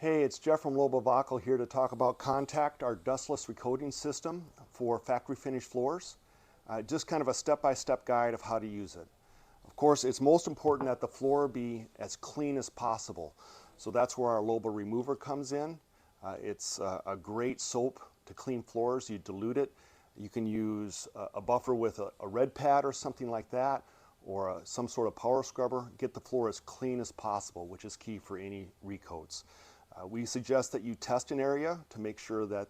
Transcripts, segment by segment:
Hey, it's Jeff from Loba here to talk about Contact, our dustless recoating system for factory finished floors. Just kind of a step-by-step guide of how to use it. Of course, it's most important that the floor be as clean as possible. So that's where our Loba remover comes in. It's a great soap to clean floors. You dilute it. You can use a buffer with a red pad or something like that, or some sort of power scrubber. Get the floor as clean as possible, which is key for any recoats. We suggest that you test an area to make sure that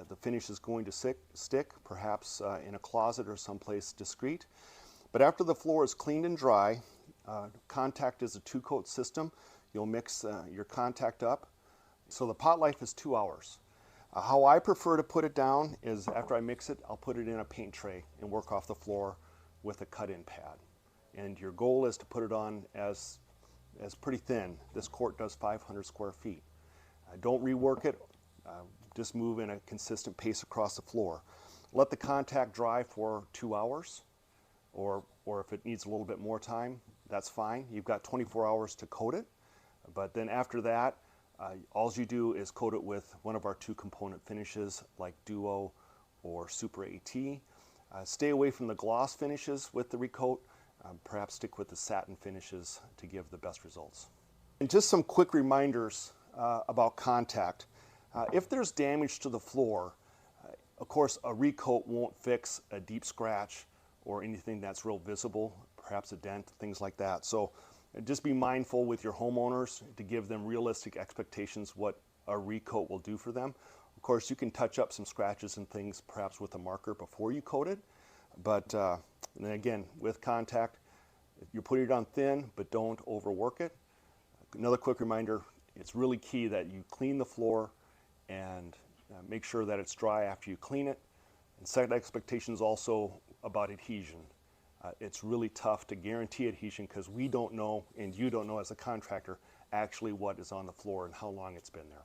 the finish is going to stick, perhaps in a closet or someplace discreet. But after the floor is cleaned and dry, Contact is a two-coat system. You'll mix your Contact up. So the pot life is 2 hours. How I prefer to put it down is after I mix it, I'll put it in a paint tray and work off the floor with a cut-in pad. And your goal is to put it on as pretty thin. This court does 500 square feet. Don't rework it, just move in a consistent pace across the floor. Let the Contact dry for 2 hours, or if it needs a little bit more time, that's fine. You've got 24 hours to coat it, but then after that, all you do is coat it with one of our two component finishes like Duo or Super AT. Stay away from the gloss finishes with the recoat, perhaps stick with the satin finishes to give the best results. And just some quick reminders about Contact. If there's damage to the floor, of course a recoat won't fix a deep scratch or anything that's real visible, perhaps a dent, things like that. So just be mindful with your homeowners to give them realistic expectations what a recoat will do for them. Of course, you can touch up some scratches and things perhaps with a marker before you coat it, but and then again with Contact, you're putting it on thin, but don't overwork it. Another quick reminder, it's really key that you clean the floor and make sure that it's dry after you clean it. And set expectations also about adhesion. It's really tough to guarantee adhesion because we don't know, and you don't know as a contractor, actually what is on the floor and how long it's been there.